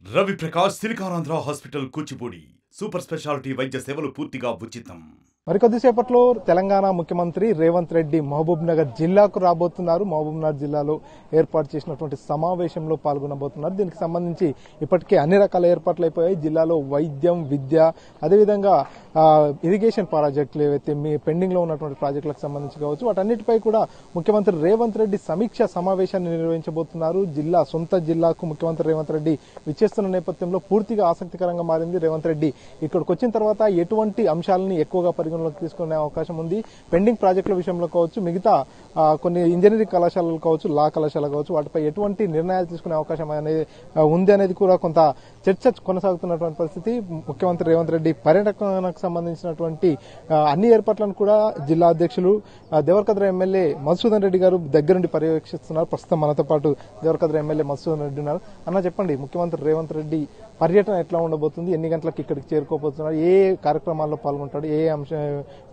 Ravi Prakash Siliconandhra hospital Kuchipudi super speciality వైద్య సేవలు పూర్తిగా ఉచితం. మరికొద్దిసేపట్లో తెలంగాణ ముఖ్యమంత్రి రేవంత్ రెడ్డి మహబూబ్ నగర్ జిల్లాకు రాబోతున్నారు. మహబూబ్ నగర్ జిల్లాలో ఏర్పాటు చేసినటువంటి సమావేశంలో పాల్గొనబోతున్నారు. దీనికి సంబంధించి ఇప్పటికే అన్ని రకాల ఏర్పాట్లు అయిపోయాయి. జిల్లాలో వైద్యం, విద్య, అదేవిధంగా ఇరిగేషన్ ప్రాజెక్టులు ఏవైతే పెండింగ్ లో ఉన్నటువంటి ప్రాజెక్టులకు సంబంధించి కావచ్చు, వాటన్నిటిపై కూడా ముఖ్యమంత్రి రేవంత్ రెడ్డి సమీక్ష సమావేశాన్ని నిర్వహించబోతున్నారు. సొంత జిల్లాకు ముఖ్యమంత్రి రేవంత్ రెడ్డి విచ్చేస్తున్న నేపథ్యంలో పూర్తిగా ఆసక్తికరంగా మారింది. రేవంత్ రెడ్డి ఇక్కడికి వచ్చిన తర్వాత ఎటువంటి అంశాలని ఎక్కువగా పరిగణలోకి తీసుకునే అవకాశం ఉంది. పెండింగ్ ప్రాజెక్టుల విషయంలో కావచ్చు, మిగతా కొన్ని ఇంజనీరింగ్ కళాశాలలు కావచ్చు, లా కళాశాల కావచ్చు, వాటిపై ఎటువంటి నిర్ణయాలు తీసుకునే అవకాశం ఉంది అనేది కూడా కొంత చర్చ కొనసాగుతున్నటువంటి పరిస్థితి. ముఖ్యమంత్రి రేవంత్ రెడ్డి పర్యటనకు సంబంధించినటువంటి అన్ని ఏర్పాట్లను కూడా జిల్లా అధ్యక్షులు దేవరకద్ర ఎమ్మెల్యే మధుసూదన్ రెడ్డి గారు దగ్గరుండి పర్యవేక్షిస్తున్నారు. ప్రస్తుతం మనతో పాటు దేవరకద్ర ఎమ్మెల్యే మధుసూదన్ రెడ్డి ఉన్నారు. అన్న, చెప్పండి, ముఖ్యమంత్రి రేవంత్ రెడ్డి పర్యటన ఎట్లా ఉండబోతుంది? ఎన్ని గంటలకు ఇక్కడికి చేరుకోబోతున్నారు? ఏ కార్యక్రమాల్లో పాల్గొంటాడు? ఏ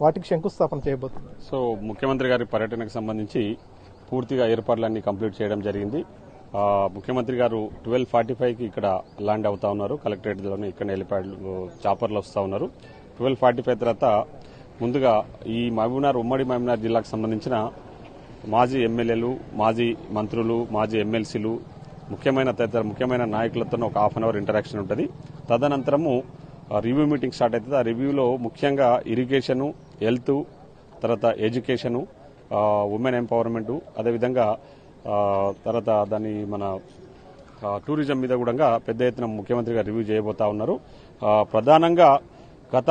వాటికి శంకుస్థాపన చేయబోతున్నారు? సో ముఖ్యమంత్రి గారి పర్యటనకు సంబంధించి పూర్తిగా ఏర్పాట్లన్నీ కంప్లీట్ చేయడం జరిగింది. ముఖ్యమంత్రి గారు 12:45కి ఇక్కడ ల్యాండ్ అవుతా ఉన్నారు. కలెక్టరేట్లోనే ఇక్కడ హెలిప్యాడ్ చాపర్లు వస్తూ ఉన్నారు. 12:45 తర్వాత ముందుగా ఈ మహబూబ్నగర్, ఉమ్మడి మహబూబ్నగర్ జిల్లాకు సంబంధించిన మాజీ ఎమ్మెల్యేలు, మాజీ మంత్రులు, మాజీ ఎమ్మెల్సీలు, తదితర ముఖ్యమైన నాయకులతో ఒక హాఫ్ అన్ అవర్ ఇంటరాక్షన్ ఉంటుంది. తదనంతరము రివ్యూ మీటింగ్ స్టార్ట్ అవుతుంది. ఆ రివ్యూలో ముఖ్యంగా ఇరిగేషను, హెల్త్, తర్వాత ఎడ్యుకేషను, ఉమెన్ ఎంపవర్మెంట్, అదేవిధంగా తర్వాత దాని మన టూరిజం మీద కూడా పెద్ద ఎత్తున ముఖ్యమంత్రి గారు రివ్యూ చేయబోతా ఉన్నారు. ప్రధానంగా గత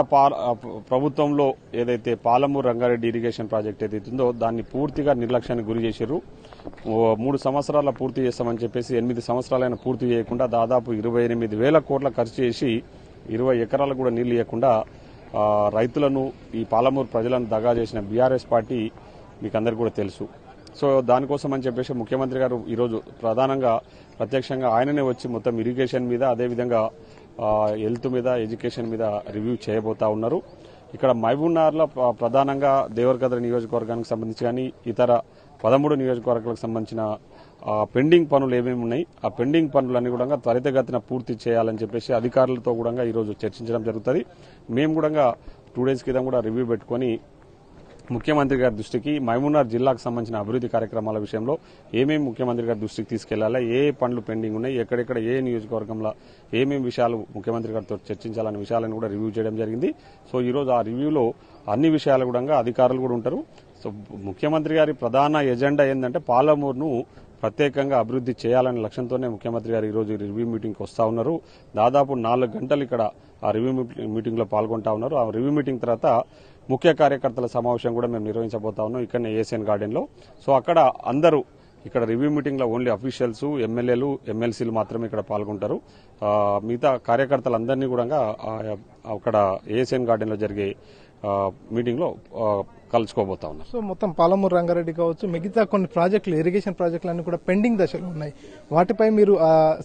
ప్రభుత్వంలో ఏదైతే పాలమూరు రంగారెడ్డి ఇరిగేషన్ ప్రాజెక్ట్ ఏదైతుందో దాన్ని పూర్తిగా నిర్లక్ష్యానికి గురి చేశారు. 3 సంవత్సరాల పూర్తి చేస్తామని చెప్పేసి 8 సంవత్సరాలైనా పూర్తి చేయకుండా దాదాపు 28,000 కోట్ల ఖర్చు చేసి 20 ఎకరాలకు కూడా నీళ్లు ఇవ్వకుండా రైతులను, ఈ పాలమూరు ప్రజలను దగా చేసిన బీఆర్ఎస్ పార్టీ మీకు అందరికీ కూడా తెలుసు. సో దానికోసం అని చెప్పేసి ముఖ్యమంత్రి గారు ఈరోజు ప్రత్యక్షంగా ఆయననే వచ్చి మొత్తం ఇరిగేషన్ మీద, అదేవిధంగా హెల్త్ మీద, ఎడ్యుకేషన్ మీద రివ్యూ చేయబోతా ఉన్నారు. ఇక్కడ మహబూబ్నగర్లో ప్రధానంగా దేవరకద్ర నియోజకవర్గానికి సంబంధించి కానీ ఇతర 13 నియోజకవర్గాలకు సంబంధించిన పెండింగ్ పనులు ఏమేమి ఉన్నాయి, ఆ పెండింగ్ పనులన్నీ కూడా త్వరితగతిన పూర్తి చేయాలని చెప్పేసి అధికారులతో కూడా ఈరోజు చర్చించడం జరుగుతుంది. మేము కూడా 2 డేస్ క్రితం కూడా రివ్యూ పెట్టుకుని ముఖ్యమంత్రి గారి దృష్టికి మహబూబ్నగర్ జిల్లాకు సంబంధించిన అభివృద్ది కార్యక్రమాల విషయంలో ఏమేమి ముఖ్యమంత్రి గారి దృష్టికి తీసుకెళ్లాలా, ఏ పనులు పెండింగ్ ఉన్నాయి, ఎక్కడెక్కడ ఏ నియోజకవర్గంలో ఏమేమి విషయాలు ముఖ్యమంత్రి గారితో చర్చించాలనే విషయాలను కూడా రివ్యూ చేయడం జరిగింది. సో ఈరోజు ఆ రివ్యూలో అన్ని విషయాలు కూడా అధికారులు కూడా ఉంటారు. సో ముఖ్యమంత్రి గారి ప్రధాన ఎజెండా ఏంటంటే పాలమూరును ప్రత్యేకంగా అభివృద్ది చేయాలనే లక్ష్యంతోనే ముఖ్యమంత్రి గారు ఈరోజు రివ్యూ మీటింగ్కి వస్తా ఉన్నారు. దాదాపు 4 గంటలు ఇక్కడ ఆ రివ్యూ మీటింగ్ లో పాల్గొంటా ఉన్నారు. ఆ రివ్యూ మీటింగ్ తర్వాత ముఖ్య కార్యకర్తల సమావేశం కూడా మేము నిర్వహించబోతా ఉన్నాం ఇక్కడనే ఏసియన్ గార్డెన్ లో. సో అక్కడ అందరూ ఇక్కడ రివ్యూ మీటింగ్ లో ఓన్లీ అఫీషియల్స్, ఎమ్మెల్యేలు, ఎమ్మెల్సీలు మాత్రమే ఇక్కడ పాల్గొంటారు. మిగతా కార్యకర్తలందరినీ కూడా అక్కడ ఏసియన్ గార్డెన్ లో జరిగే మీటింగ్ లో కలుసుకోబోతా ఉన్నారు. సో మొత్తం పాలమూరు రంగారెడ్డి కావచ్చు, మిగతా కొన్ని ప్రాజెక్టులు, ఇరిగేషన్ ప్రాజెక్టులు అన్ని కూడా పెండింగ్ దశలో ఉన్నాయి. వాటిపై మీరు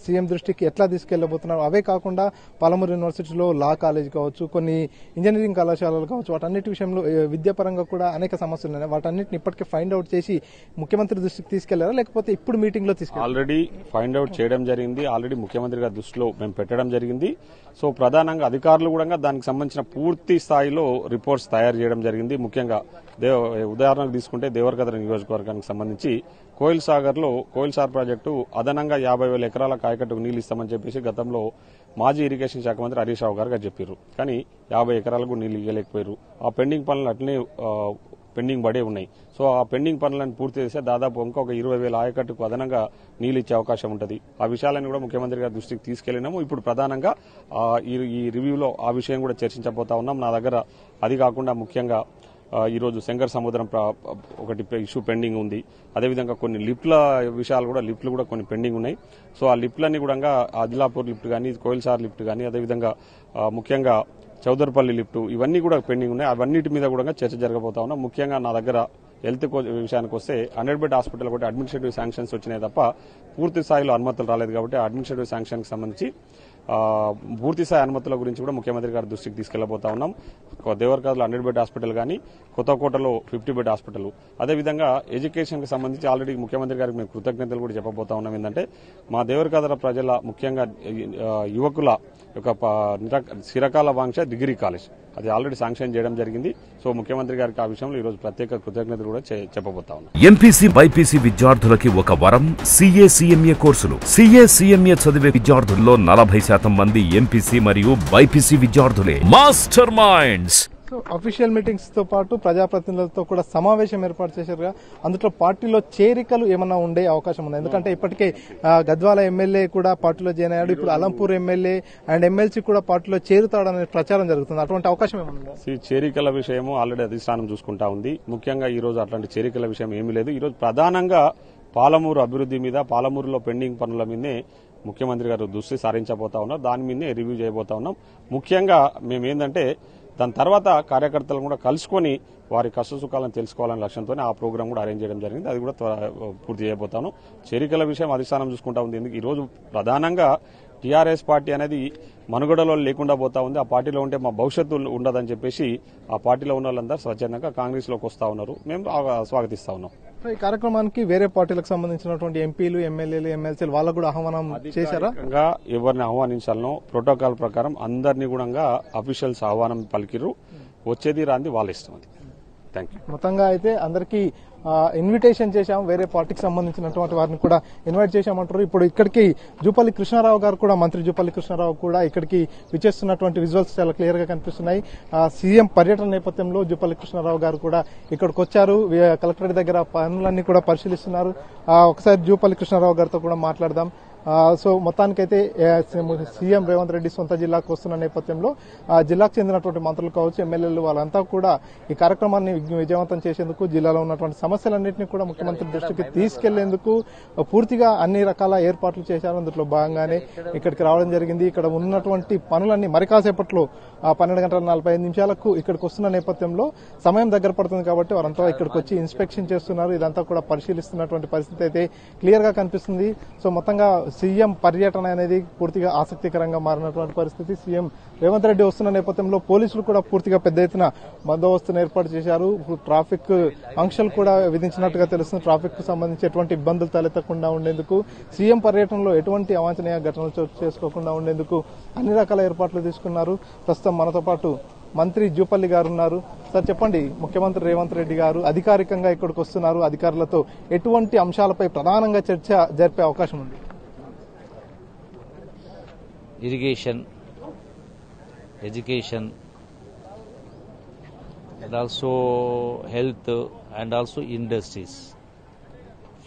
సీఎం దృష్టికి ఎట్లా తీసుకెళ్లబోతున్నారు? అవే కాకుండా పాలమూరు యూనివర్సిటీలో లా కాలేజ్ కావచ్చు, కొన్ని ఇంజనీరింగ్ కళాశాలలు కావచ్చు, వాటన్నిటి విషయంలో విద్యాపరంగా కూడా అనేక సమస్యలు ఉన్నాయి. వాటన్నిటిని ఇప్పటికే ఫైండ్ అవుట్ చేసి ముఖ్యమంత్రి దృష్టికి తీసుకెళ్లారా, లేకపోతే ఇప్పుడు మీటింగ్ లో తీసుకెళ్లారా? ఆల్రెడీ ఫైండ్ అవుట్ చేయడం జరిగింది. ఆల్రెడీ ముఖ్యమంత్రి గారి దృష్టిలో మేము పెట్టడం జరిగింది. సో ప్రధానంగా అధికారులు కూడా దానికి సంబంధించిన పూర్తి స్థాయిలో రిపోర్ట్స్ తయారు చేయడం జరిగింది. ముఖ్యంగా ఉదాహరణకు తీసుకుంటే దేవరకద్ర నియోజకవర్గానికి సంబంధించి కోయిల్ సాగర్ ప్రాజెక్టు అదనంగా 50,000 ఎకరాల కాయకట్టుకు నీళ్లు ఇస్తామని చెప్పేసి గతంలో మాజీ ఇరిగేషన్ శాఖ మంత్రి హరీష్ రావు గారు చెప్పారు. కానీ 50 ఎకరాలకు నీళ్లు ఇవ్వలేకపోయారు. ఆ పెండింగ్ పనులు అట్లనే పెండింగ్ పడే ఉన్నాయి. సో ఆ పెండింగ్ పనులను పూర్తి చేస్తే దాదాపు ఇంకొక 20,000 ఆయకట్టుకు అదనంగా నీళ్లు ఇచ్చే అవకాశం ఉంటుంది. ఆ విషయాలను కూడా ముఖ్యమంత్రి గారి దృష్టికి తీసుకెళ్లినాము. ఇప్పుడు ప్రధానంగా ఈ రివ్యూలో ఆ విషయం కూడా చర్చించబోతా ఉన్నాం. నా దగ్గర అది కాకుండా ముఖ్యంగా ఈరోజు శంకర్ సముద్రం ఒకటి ఇష్యూ పెండింగ్ ఉంది. అదేవిధంగా కొన్ని లిఫ్ట్లు కూడా కొన్ని పెండింగ్ ఉన్నాయి. సో ఆ లిఫ్ట్లన్నీ కూడా ఆదిలాపూర్ లిఫ్ట్ కానీ, కోయిల్సార్ లిఫ్ట్ కానీ, అదేవిధంగా ముఖ్యంగా చౌదర్పల్లి లిఫ్ట్, ఇవన్నీ కూడా పెండింగ్ ఉన్నాయి. అవన్నిటి మీద కూడా చర్చ జరగబోతా ఉన్నాం. ముఖ్యంగా నా దగ్గర హెల్త్ విషయానికి వస్తే 100 బెడ్ హాస్పిటల్ ఒకటి అడ్మినిస్ట్రేటివ్ శాంక్షన్స్ వచ్చినాయి తప్ప పూర్తి స్థాయిలో అనుమతులు రాలేదు. కాబట్టి అడ్మినిస్ట్రేటివ్ శాంక్షన్కి సంబంధించి పూర్తి స్థాయి అనుమతుల గురించి కూడా ముఖ్యమంత్రి గారి దృష్టికి తీసుకెళ్లబోతా ఉన్నాం. దేవరకాదులో 100 బెడ్ హాస్పిటల్ కానీ, కొత్తకోటలో 50 బెడ్ హాస్పిటల్, అదేవిధంగా ఎడ్యుకేషన్కి సంబంధించి ఆల్రెడీ ముఖ్యమంత్రి గారికి మేము కృతజ్ఞతలు కూడా చెప్పబోతా ఉన్నాం. ఏంటంటే మా దేవరకాదుల ప్రజల ముఖ్యంగా యువకుల యొక్క చిరకాల వాంఛ డిగ్రీ కాలేజ్ అది ఆల్రెడీ శాంక్షన్ చేయడం జరిగింది. సో ముఖ్యమంత్రి గారికి ఆ విషయంలో ఈ రోజు ప్రత్యేక కృతజ్ఞతలు కూడా చెప్పబోతా ఉన్నాం. ఎంపీసీ బైపీసీ విద్యార్థులకి ఒక వరం CA CMA కోర్సులు. CA CMA చదివే విద్యార్థుల్లో 40% మంది ఎంపీసీ మరియు బైపీసీ విద్యార్థులే. Master Minds. So official meetings తో పాటు ప్రజాప్రతినిధులతో కూడా సమావేశం ఏర్పాటు చేశారుగా, అందులో పార్టీలో చేరికలు ఏమన్నా ఉండే అవకాశం ఉంది? ఎందుకంటే ఇప్పటికే గద్వాల ఎమ్మెల్యే కూడా పార్టీలో జాయిన్ అయ్యాడు, ఇప్పుడు అలంపూర్ ఎమ్మెల్యే అండ్ ఎమ్మెల్సీ కూడా పార్టీలో చేరుతాడనే ప్రచారం జరుగుతుంది. అటువంటి అవకాశం ఏమన్నా? చేరికల విషయము ఆల్రెడీ అధిష్టానం చూసుకుంటా ఉంది. ముఖ్యంగా ఈ రోజు అట్లాంటి చేరికల విషయం ఏమీ లేదు. ఈ రోజు ప్రధానంగా పాలమూరు అభివృద్ధి మీద, పాలమూరులో పెండింగ్ పనుల మీదనే ముఖ్యమంత్రి గారు దృష్టి సారించబోతా ఉన్నారు. దాని మీదనే రివ్యూ చేయబోతా ఉన్నాం. ముఖ్యంగా మేమేందంటే దాని తర్వాత కార్యకర్తలను కూడా కలుసుకొని వారి కష్టసుఖాలను తెలుసుకోవాలనే లక్ష్యంతో ఆ ప్రోగ్రాం కూడా అరేంజ్ చేయడం జరిగింది. అది కూడా పూర్తి చేయబోతాను. చేరికల విషయం అధిష్టానం చూసుకుంటా ఉంది. ఎందుకు ఈరోజు ప్రధానంగా టీఆర్ఎస్ పార్టీ అనేది మనుగడలో లేకుండా పోతా ఉంది. ఆ పార్టీలో ఉంటే మా భవిష్యత్తు ఉండదని చెప్పేసి ఆ పార్టీలో ఉన్న వాళ్ళందరూ స్వచ్ఛందంగా కాంగ్రెస్ లోకి వస్తా ఉన్నారు. మేము స్వాగతిస్తా ఉన్నాం. ఈ కార్యక్రమానికి వేరే పార్టీలకు సంబంధించినటువంటి ఎంపీలు, ఎమ్మెల్యేలు, ఎమ్మెల్సీలు వాళ్ళకు కూడా ఆహ్వానం చేశారా? ఎవరిని ఆహ్వానించాలనో ప్రోటోకాల్ ప్రకారం అందరినీ కూడా అఫీషియల్స్ ఆహ్వానం పలికిరు. వచ్చేది రాంది వాళ్ళ ఇష్టం. అది థ్యాంక్ యూ. మొత్తంగా అయితే అందరికీ ఇన్విటేషన్ చేశాం, వేరే పార్టీకి సంబంధించినటువంటి వారిని కూడా ఇన్వైట్ చేశామంటారు. ఇప్పుడు ఇక్కడికి జూపల్లి కృష్ణారావు గారు కూడా, మంత్రి జూపల్లి కృష్ణారావు కూడా ఇక్కడికి విచ్చేస్తున్నటువంటి విజువల్స్ చాలా క్లియర్ గా కనిపిస్తున్నాయి. సీఎం పర్యటన నేపథ్యంలో జూపల్లి కృష్ణారావు గారు కూడా ఇక్కడికి వచ్చారు. కలెక్టరేట్ దగ్గర పనులన్నీ కూడా పరిశీలిస్తున్నారు. ఒకసారి జూపల్లి కృష్ణారావు గారితో కూడా మాట్లాడదాం. సో మొత్తానికైతే సీఎం రేవంత్ రెడ్డి సొంత జిల్లాకు వస్తున్న నేపథ్యంలో జిల్లాకు చెందినటువంటి మంత్రులు కావచ్చు, ఎమ్మెల్యేలు వాళ్ళంతా కూడా ఈ కార్యక్రమాన్ని విజయవంతం చేసేందుకు, జిల్లాలో ఉన్నటువంటి సమస్యలన్నింటినీ కూడా ముఖ్యమంత్రి దృష్టికి తీసుకెళ్లేందుకు పూర్తిగా అన్ని రకాల ఏర్పాట్లు చేశారు. అందులో భాగంగానే ఇక్కడికి రావడం జరిగింది. ఇక్కడ ఉన్నటువంటి పనులన్నీ మరి కాసేపట్లో 12:45 ఇక్కడికి వస్తున్న నేపథ్యంలో సమయం దగ్గర పడుతుంది కాబట్టి వారంతా ఇక్కడికి వచ్చి ఇన్స్పెక్షన్ చేస్తున్నారు. ఇదంతా కూడా పరిశీలిస్తున్నటువంటి పరిస్థితి అయితే క్లియర్ గా కనిపిస్తుంది. సో మొత్తంగా సీఎం పర్యటన అనేది పూర్తిగా ఆసక్తికరంగా మారినటువంటి పరిస్థితి. సీఎం రేవంత్ రెడ్డి వస్తున్న నేపథ్యంలో పోలీసులు కూడా పూర్తిగా పెద్ద ఎత్తున బందోబస్తును ఏర్పాటు చేశారు. ట్రాఫిక్ ఆంక్షలు కూడా విధించినట్టుగా తెలుస్తుంది. ట్రాఫిక్ కు సంబంధించి ఎటువంటి ఇబ్బందులు తలెత్తకుండా ఉండేందుకు, సీఎం పర్యటనలో ఎటువంటి అవాంఛనీయ ఘటనలు చోటు చేసుకోకుండా ఉండేందుకు అన్ని రకాల ఏర్పాట్లు తీసుకున్నారు. ప్రస్తుతం మనతో పాటు మంత్రి జూపల్లి గారు ఉన్నారు. సార్ చెప్పండి, ముఖ్యమంత్రి రేవంత్ రెడ్డి గారు అధికారికంగా ఇక్కడికి వస్తున్నారు. అధికారులతో ఎటువంటి అంశాలపై ప్రధానంగా చర్చ జరిపే అవకాశం ఉంది? irrigation, education, and also health, and also industries,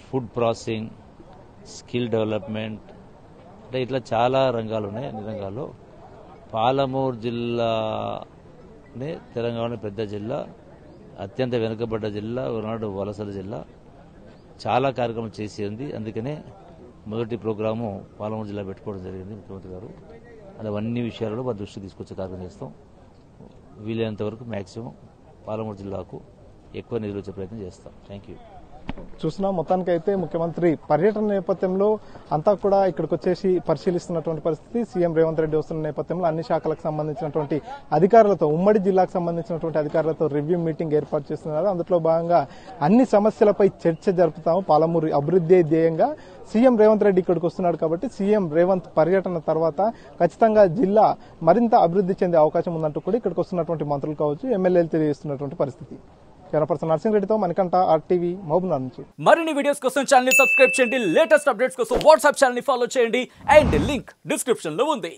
food processing, skill development. అంటే ఇట్లా చాలా రంగాలు ఉన్నాయి. అన్ని రంగాల్లో పాలమూరు జిల్లానే తెలంగాణ పెద్ద జిల్లా, అత్యంత వెనుకబడ్డ జిల్లా, ఒకనాడు వలసల జిల్లా. చాలా కార్యక్రమం చేసి ఉంది. అందుకనే మొదటి ప్రోగ్రాము పాలమూరు జిల్లా పెట్టుకోవడం జరిగింది ముఖ్యమంత్రి గారు. అది అన్ని విషయాలలో మా దృష్టి తీసుకొచ్చే కార్యక్రమం చేస్తాం. వీలైనంత వరకు మ్యాక్సిమం పాలమూరు జిల్లాకు ఎక్కువ నిధులు వచ్చే ప్రయత్నం చేస్తాం. Thank you. చూస్తున్నాం మొత్తానికైతే ముఖ్యమంత్రి పర్యటన నేపథ్యంలో అంతా కూడా ఇక్కడికి వచ్చేసి పరిశీలిస్తున్నటువంటి పరిస్థితి. సీఎం రేవంత్ రెడ్డి వస్తున్న నేపథ్యంలో అన్ని శాఖలకు సంబంధించినటువంటి అధికారులతో, ఉమ్మడి జిల్లాకు సంబంధించినటువంటి అధికారులతో రివ్యూ మీటింగ్ ఏర్పాటు చేస్తున్నారు. అందులో భాగంగా అన్ని సమస్యలపై చర్చ జరుపుతాము. పాలమూరు అభివృద్ధి ధ్యేయంగా సీఎం రేవంత్ రెడ్డి ఇక్కడికి వస్తున్నాడు కాబట్టి సీఎం రేవంత్ పర్యటన తర్వాత ఖచ్చితంగా జిల్లా మరింత అభివృద్ధి చెందే అవకాశం ఉందంటూ కూడా ఇక్కడికి వస్తున్నటువంటి మంత్రులు కావచ్చు, ఎమ్మెల్యేలు తెలియజేస్తున్నటువంటి పరిస్థితి. కెమెరా నర్సింగ్ రెడ్డితో మణికంఠ, RTV, మహబూబ్నగర్ నుంచి. మరిన్ని వీడియోస్ కోసం ఛానల్ ని సబ్స్క్రైబ్ చేయండి. లేటెస్ట్ అప్డేట్స్ కోసం వాట్సాప్ ఛానల్ ని ఫాలో చేయండి. అండ్ లింక్ డిస్క్రిప్షన్ లో ఉంది.